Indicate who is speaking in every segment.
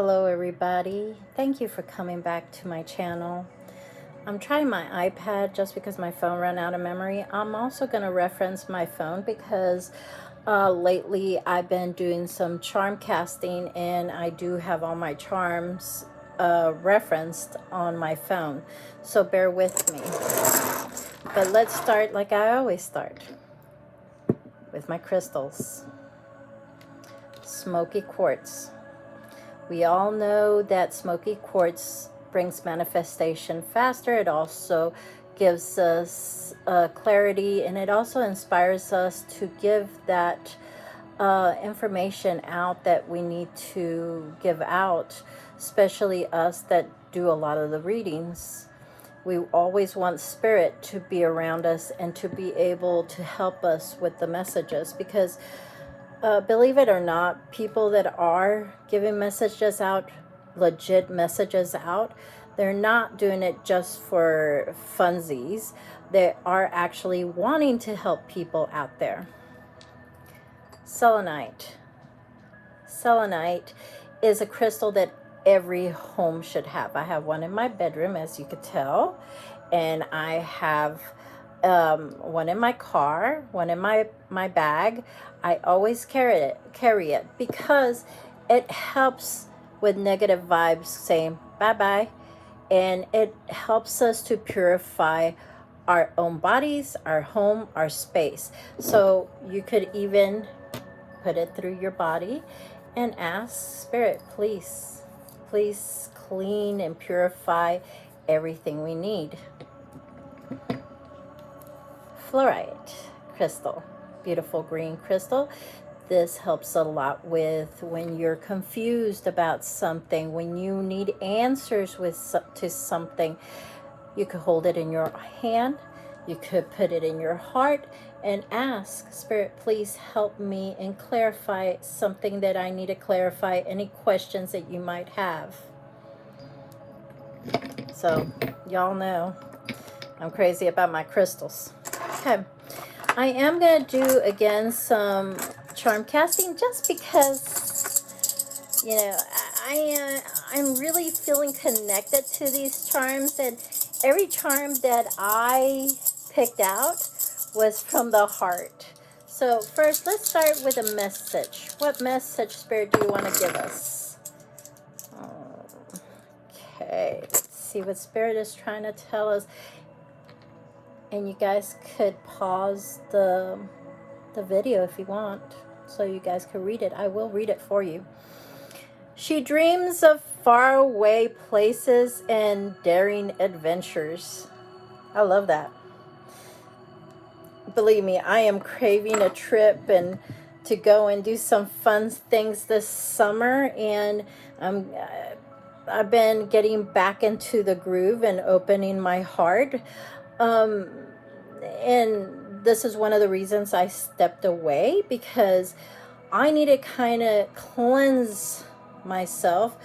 Speaker 1: Hello everybody. Thank you for coming back to my channel. I'm trying my iPad just because my phone ran out of memory. I'm also going to reference my phone because lately I've been doing some charm casting and I do have all my charms referenced on my phone. So bear with me. But let's start like I always start, with my crystals. Smoky quartz. We all know that smoky quartz brings manifestation faster. It also gives us clarity, and it also inspires us to give that information out that we need to give out, especially us that do a lot of the readings. We always want spirit to be around us and to be able to help us with the messages, because believe it or not, people that are giving messages out, legit messages out, they're not doing it just for funsies. They are actually wanting to help people out there. Selenite. Selenite is a crystal that every home should have. I have one in my bedroom, as you could tell, and I have one in my car, one in my bag. I always carry it because it helps with negative vibes saying bye-bye, and it helps us to purify our own bodies, our home, our space. So you could even put it through your body and ask Spirit, please clean and purify everything we need. Fluorite crystal, beautiful green crystal. This helps a lot with when you're confused about something, when you need answers to something. You could hold it in your hand, you could put it in your heart and ask Spirit, please help me and clarify something that I need to clarify, any questions that you might have. So y'all know I'm crazy about my crystals. Okay, I am going to do again some charm casting just because, you know, I'm really feeling connected to these charms, and every charm that I picked out was from the heart. So first, let's start with a message. What message, Spirit, do you want to give us? Okay, let's see what Spirit is trying to tell us. And you guys could pause the video if you want, so you guys can read it. I will read it for you. She dreams of faraway places and daring adventures. I love that. Believe me, I am craving a trip and to go and do some fun things this summer, and I've been getting back into the groove and opening my heart. And this is one of the reasons I stepped away, because I need to kind of cleanse myself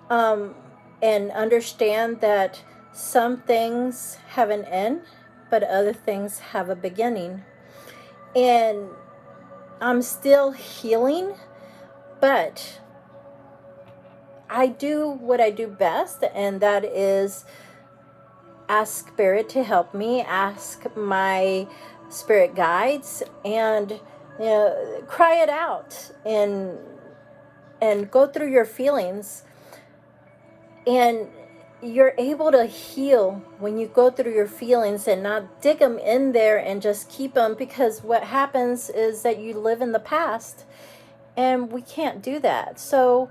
Speaker 1: and understand that some things have an end, but other things have a beginning. And I'm still healing, but I do what I do best, and that is ask Spirit to help me, ask my spirit guides, and cry it out and go through your feelings. And you're able to heal when you go through your feelings and not dig them in there and just keep them, because what happens is that you live in the past, and we can't do that. So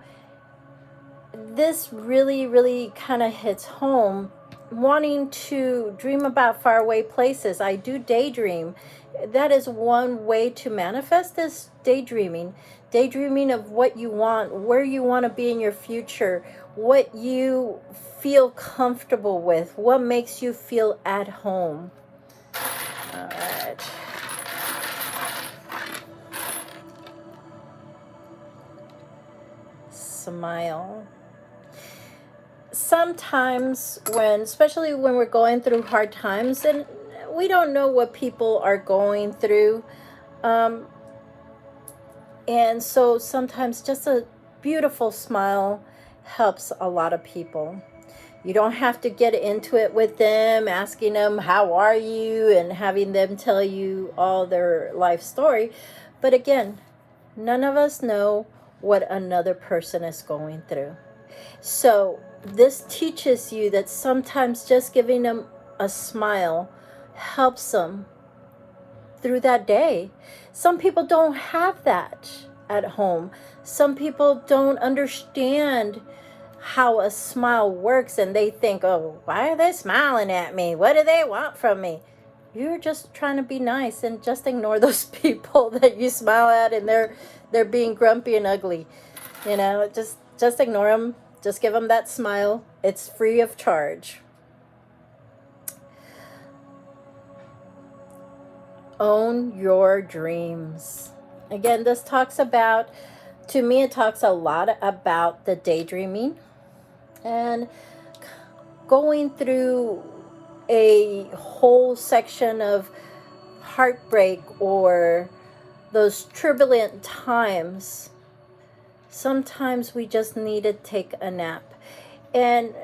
Speaker 1: this really kind of hits home, wanting to dream about faraway places. I do daydream. That is one way to manifest this, daydreaming of what you want, where you want to be in your future, what you feel comfortable with, what makes you feel at home. All right. Smile. Sometimes especially when we're going through hard times, and we don't know what people are going through, and so sometimes just a beautiful smile helps a lot of people. You don't have to get into it with them, asking them, how are you? And having them tell you all their life story. But again, none of us know what another person is going through. So this teaches you that sometimes just giving them a smile helps them through that day. Some people don't have that at home. Some people don't understand how a smile works, and they think, oh, why are they smiling at me? What do they want from me? You're just trying to be nice, and just ignore those people that you smile at and they're being grumpy and ugly. You know, just ignore them. Just give them that smile. It's free of charge. Own your dreams. Again, this talks about, to me, it talks a lot about the daydreaming and going through a whole section of heartbreak or those turbulent times. Sometimes we just need to take a nap. And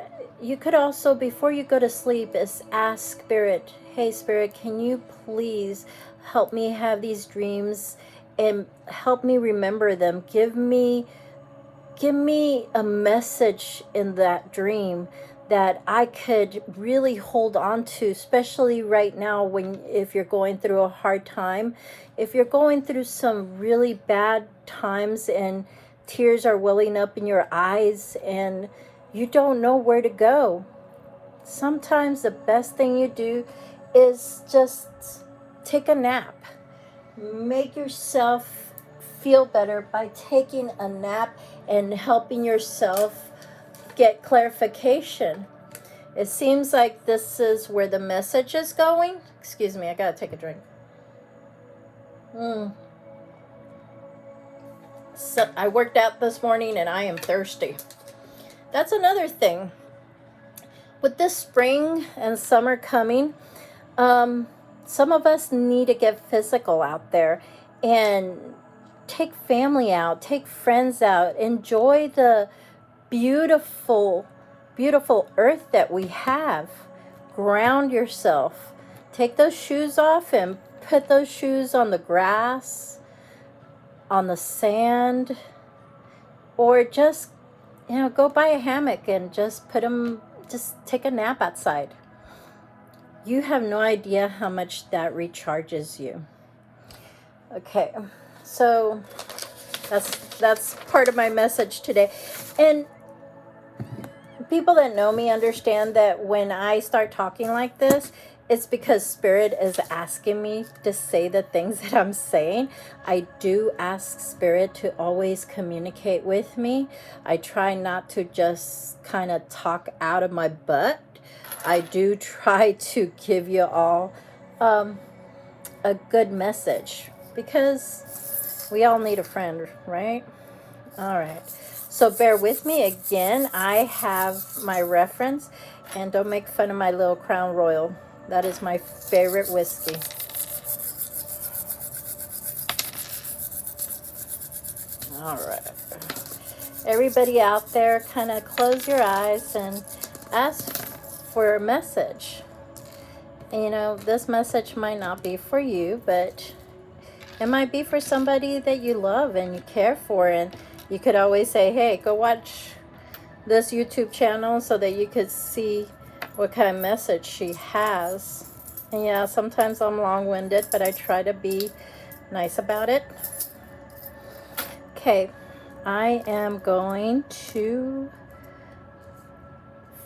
Speaker 1: you could also, before you go to sleep, is ask Spirit, hey Spirit, can you please help me have these dreams and help me remember them? Give me a message in that dream that I could really hold on to, especially right now if you're going through a hard time, if you're going through some really bad times and tears are welling up in your eyes and you don't know where to go. Sometimes the best thing you do is just take a nap. Make yourself feel better by taking a nap and helping yourself get clarification. It seems like this is where the message is going. Excuse me, I gotta take a drink. So I worked out this morning and I am thirsty. That's another thing. With this spring and summer coming, some of us need to get physical out there and take family out, take friends out, enjoy the beautiful, beautiful earth that we have. Ground yourself. Take those shoes off and put those shoes on the grass, on the sand, or just, go buy a hammock and just take a nap outside. You have no idea how much that recharges you. Okay, so that's part of my message today. And people that know me understand that when I start talking like this, it's because Spirit is asking me to say the things that I'm saying. I do ask Spirit to always communicate with me. I try not to just kind of talk out of my butt. I do try to give you all a good message because we all need a friend, right? All right. So bear with me again. I have my reference, and don't make fun of my little Crown Royal. That is my favorite whiskey. All right. Everybody out there, kind of close your eyes and ask for a message. This message might not be for you, but it might be for somebody that you love and you care for. And you could always say, hey, go watch this YouTube channel so that you could see what kind of message she has. And yeah, sometimes I'm long-winded, but I try to be nice about it. Okay, I am going to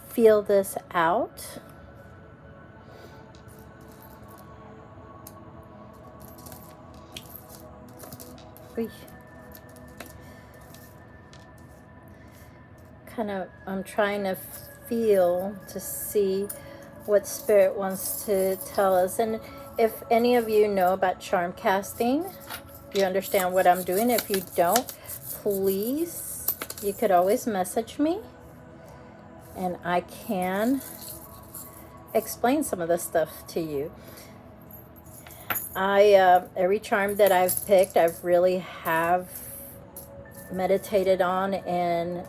Speaker 1: feel this out. I'm trying to feel to see what Spirit wants to tell us. And if any of you know about charm casting, you understand what I'm doing. If you don't, please, you could always message me and I can explain some of the stuff to you. Every charm that I've picked, I've really have meditated on and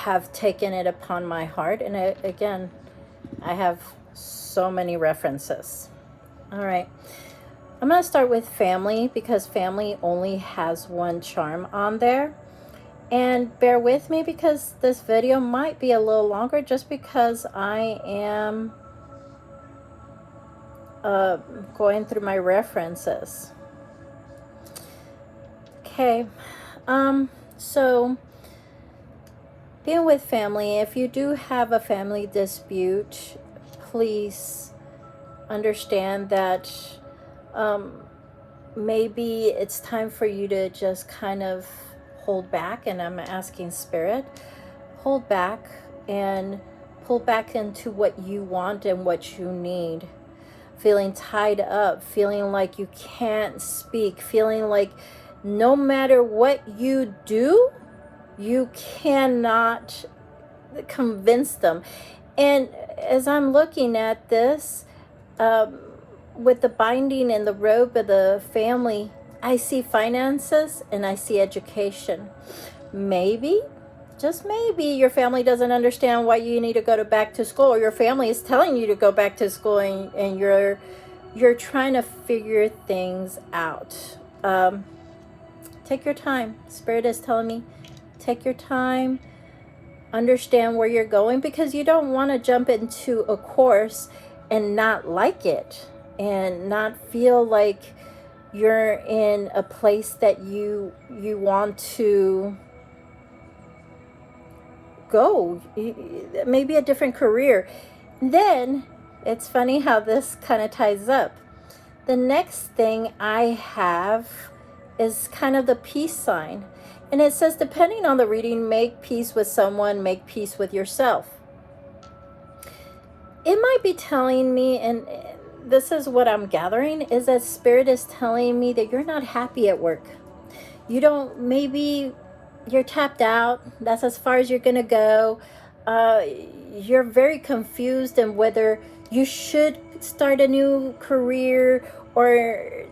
Speaker 1: have taken it upon my heart. And again, I have so many references. All right. I'm going to start with family because family only has one charm on there. And bear with me because this video might be a little longer just because I am going through my references. Okay, so dealing with family, if you do have a family dispute, please understand that maybe it's time for you to just kind of hold back, and I'm asking Spirit, hold back and pull back into what you want and what you need. Feeling tied up, feeling like you can't speak, feeling like no matter what you do, you cannot convince them. And as I'm looking at this, with the binding and the robe of the family, I see finances and I see education. Maybe, just maybe, your family doesn't understand why you need to go back to school, or your family is telling you to go back to school, and you're trying to figure things out. Take your time. Spirit is telling me, take your time, understand where you're going, because you don't want to jump into a course and not like it and not feel like you're in a place that you want to go, maybe a different career. Then it's funny how this kind of ties up. The next thing I have is kind of the peace sign, and it says, depending on the reading, make peace with someone, make peace with yourself. It might be telling me, and this is what I'm gathering, is that Spirit is telling me that you're not happy at work. You don't, maybe you're tapped out. That's as far as you're going to go. You're very confused in whether you should start a new career or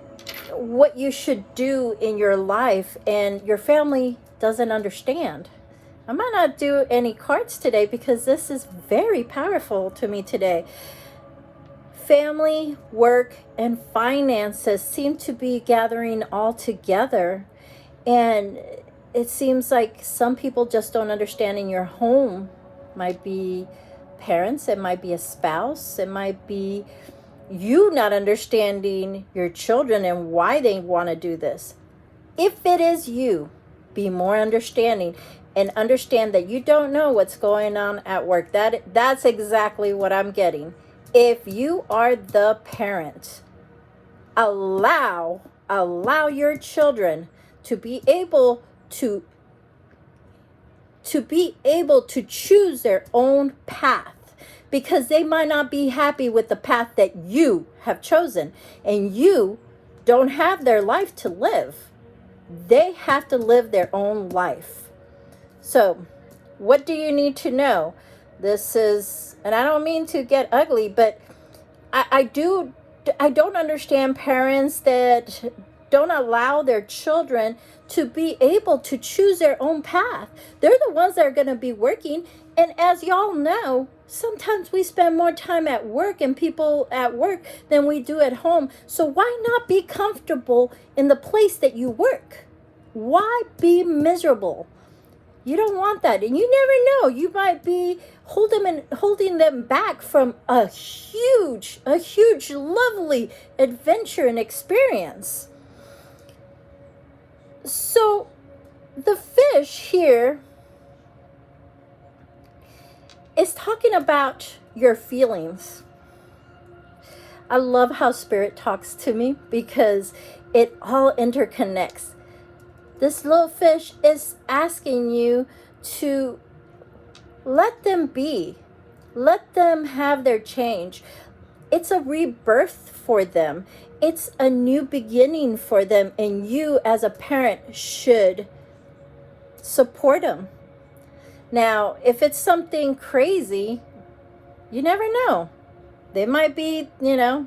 Speaker 1: what you should do in your life, and your family doesn't understand. I might not do any cards today because this is very powerful to me today. Family, work, and finances seem to be gathering all together. And it seems like some people just don't understand in your home. Might be parents, it might be a spouse, it might be you not understanding your children and why they want to do this. If it is you, be more understanding and understand that you don't know what's going on at work. That's exactly what I'm getting. If you are the parent, allow your children to be able to choose their own path, because they might not be happy with the path that you have chosen, and you don't have their life to live. They have to live their own life. So what do you need to know? This is, and I don't mean to get ugly, but I don't understand parents that don't allow their children to be able to choose their own path. They're the ones that are going to be working. And as y'all know, sometimes we spend more time at work and people at work than we do at home. So why not be comfortable in the place that you work? Why be miserable? You don't want that. And you never know. You might be holding them back from a huge, lovely adventure and experience. So the fish here is talking about your feelings. I love how Spirit talks to me because it all interconnects. This little fish is asking you to let them be. Let them have their change. It's a rebirth for them. It's a new beginning for them, and you as a parent should support them. Now, if it's something crazy, you never know. They might be, the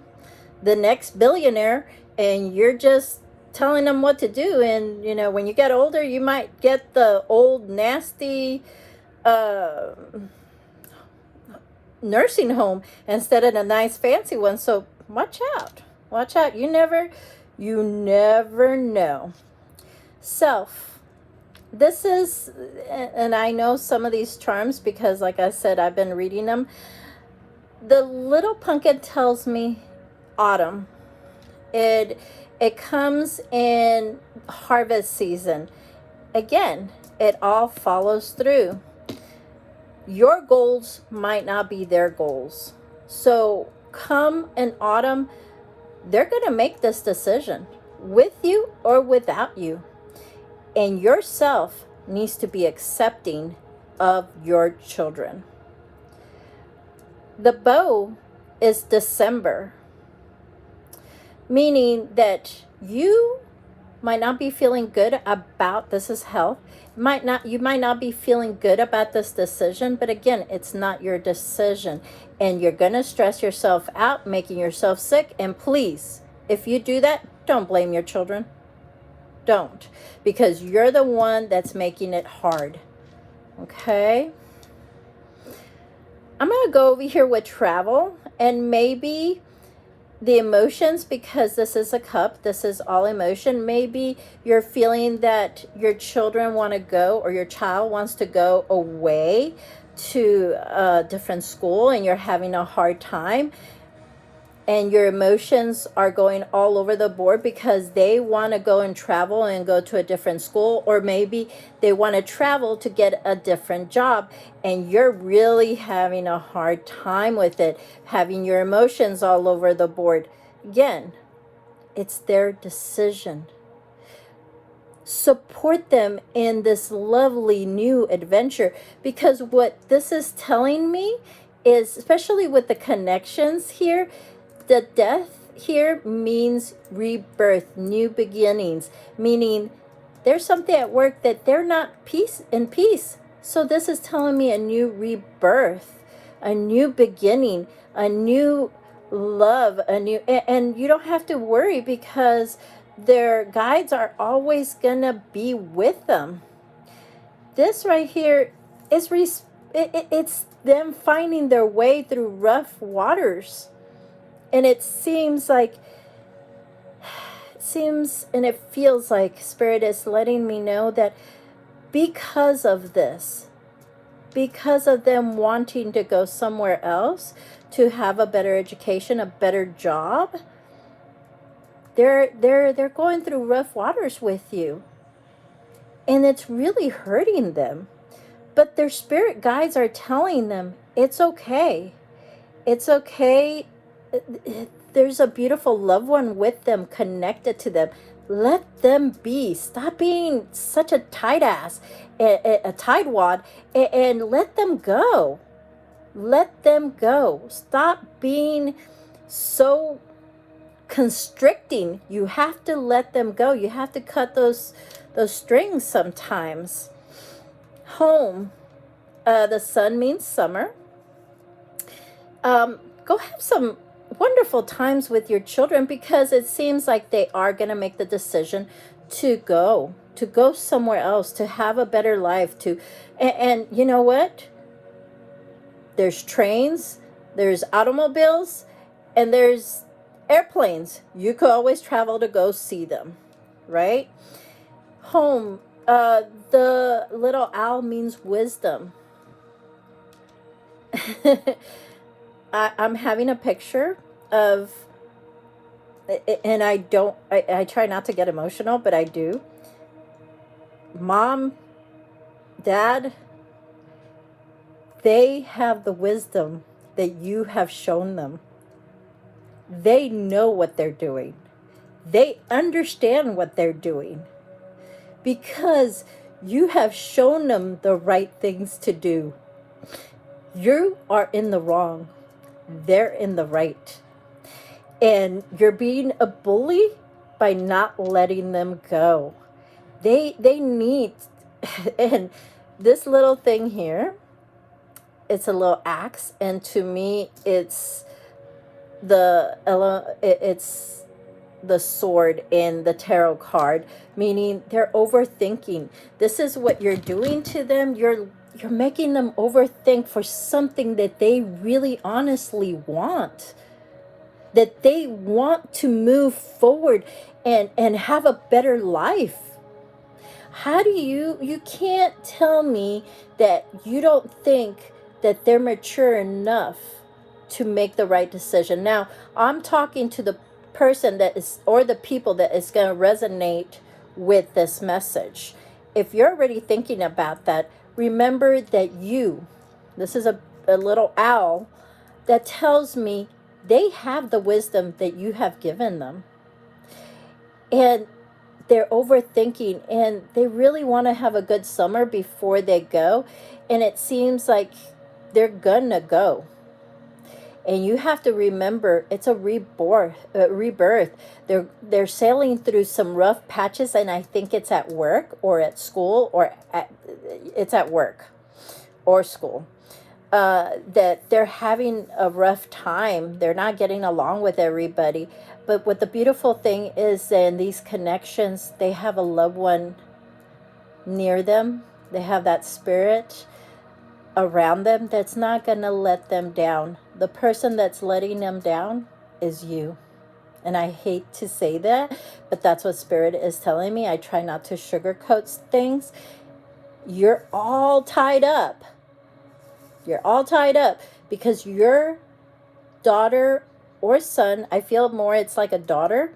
Speaker 1: next billionaire, and you're just telling them what to do. And, when you get older, you might get the old, nasty uh, nursing home instead of a nice fancy one. So watch out. Watch out. You never know. Self. This is, and I know some of these terms because, like I said, I've been reading them. The little pumpkin tells me autumn. It comes in harvest season. Again, it all follows through. Your goals might not be their goals. So come in autumn, they're going to make this decision with you or without you. And yourself needs to be accepting of your children. The bow is December, meaning that you might not be feeling good about, this is health, you might not be feeling good about this decision, but again, it's not your decision, and you're going to stress yourself out, making yourself sick. And please, if you do that, don't blame your children. Don't, because you're the one that's making it hard. Okay, I'm going to go over here with travel, and maybe the emotions, because this is a cup, this is all emotion. Maybe you're feeling that your children want to go, or your child wants to go away to a different school, and you're having a hard time, and your emotions are going all over the board because they want to go and travel and go to a different school, or maybe they want to travel to get a different job, and you're really having a hard time with it, having your emotions all over the board. Again, it's their decision. Support them in this lovely new adventure, because what this is telling me is, especially with the connections here, the death here means rebirth, new beginnings, meaning there's something at work that they're not in peace. So this is telling me a new rebirth, a new beginning, a new love, and you don't have to worry because their guides are always gonna be with them. This right here is it's them finding their way through rough waters. And it seems and it feels like Spirit is letting me know that because of this, because of them wanting to go somewhere else to have a better education, a better job, they're going through rough waters with you. And it's really hurting them. But their spirit guides are telling them it's okay. It's okay. There's a beautiful loved one with them, connected to them. Let them be. Stop being such a tight ass, a tightwad, and let them go. Let them go. Stop being so constricting. You have to let them go. You have to cut those strings sometimes. Home. The sun means summer. Go have some wonderful times with your children, because it seems like they are going to make the decision to go somewhere else, to have a better life, and you know what? There's trains, there's automobiles, and there's airplanes. You could always travel to go see them, right? Home, the little owl means wisdom. I'm having a picture of, and I try not to get emotional, but I do. Mom, Dad, they have the wisdom that you have shown them. They know what they're doing. They understand what they're doing, because you have shown them the right things to do. You are in the wrong. They're in the right. And you're being a bully by not letting them go. They need, and this little thing here, it's a little axe, and to me it's it's the sword in the tarot card, meaning they're overthinking. This is what you're doing to them. You're you're making them overthink for something that they really honestly want, that they want to move forward and have a better life. How do you can't tell me that you don't think that they're mature enough to make the right decision. Now, I'm talking to the person that is, or the people that is going to resonate with this message. If you're already thinking about that, remember that this is a little owl that tells me they have the wisdom that you have given them. And they're overthinking, and they really want to have a good summer before they go. And it seems like they're gonna go. And you have to remember, it's a rebirth. They're sailing through some rough patches, and I think it's at work or at school, or it's at work or school. That they're having a rough time. They're not getting along with everybody. But what the beautiful thing is, in these connections, they have a loved one near them. They have that spirit around them that's not going to let them down. The person that's letting them down is you. And I hate to say that, but that's what Spirit is telling me. I try not to sugarcoat things. You're all tied up. You're all tied up because your daughter or son, I feel more it's like a daughter,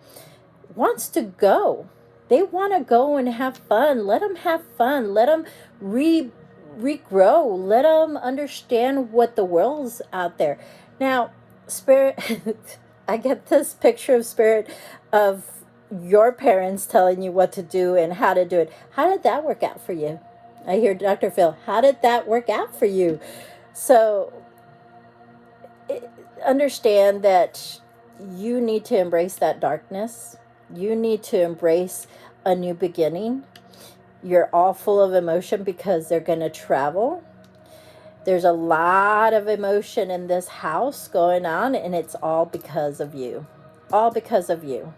Speaker 1: wants to go. They want to go and have fun. Let them have fun. Let them regrow. Let them understand what the world's out there. Now, Spirit, I get this picture of Spirit of your parents telling you what to do and how to do it. How did that work out for you? I hear Dr. Phil, how did that work out for you? So understand that you need to embrace that darkness. You need to embrace a new beginning. You're all full of emotion because they're going to travel. There's a lot of emotion in this house going on, and it's all because of you. All because of you.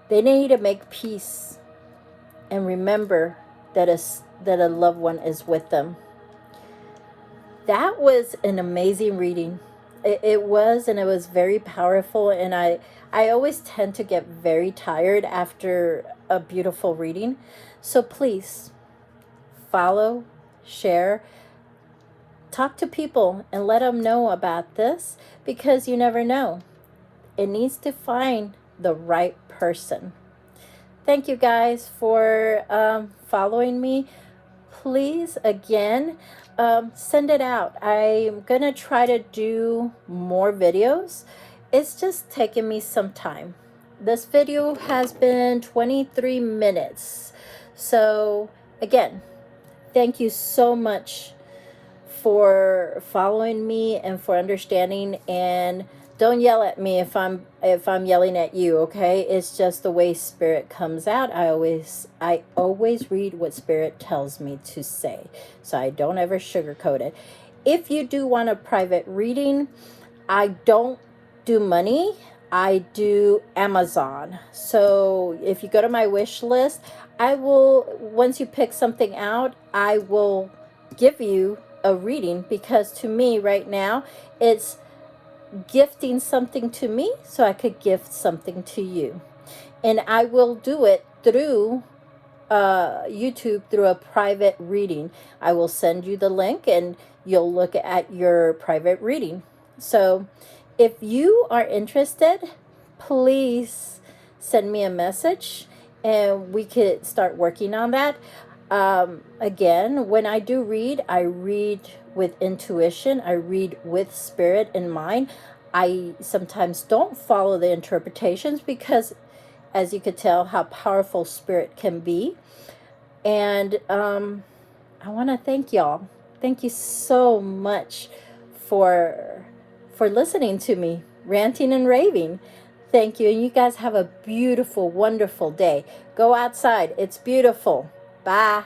Speaker 1: They need to make peace and remember that a loved one is with them. That was an amazing reading. It was, and it was very powerful. And I always tend to get very tired after a beautiful reading. So please follow, share, talk to people and let them know about this, because you never know. It needs to find the right person. Thank you guys for following me. Please, again, send it out. I'm going to try to do more videos. It's just taking me some time. This video has been 23 minutes. So, again, thank you so much for following me and for understanding. And don't yell at me if I'm yelling at you, okay? It's just the way Spirit comes out. I always read what Spirit tells me to say, so I don't ever sugarcoat it. If you do want a private reading, I don't do money. I do Amazon. So if you go to my wish list, I will, once you pick something out, I will give you a reading, because to me right now it's gifting something to me so I could gift something to you. And I will do it through YouTube, through a private reading. I will send you the link and you'll look at your private reading. So if you are interested, please send me a message and we could start working on that. Again, when I do read, I read with intuition. I read with Spirit in mind. I sometimes don't follow the interpretations because, as you could tell, how powerful Spirit can be. And I want to thank y'all. Thank you so much for listening to me ranting and raving. Thank you. And you guys have a beautiful, wonderful day. Go outside. It's beautiful. Bye.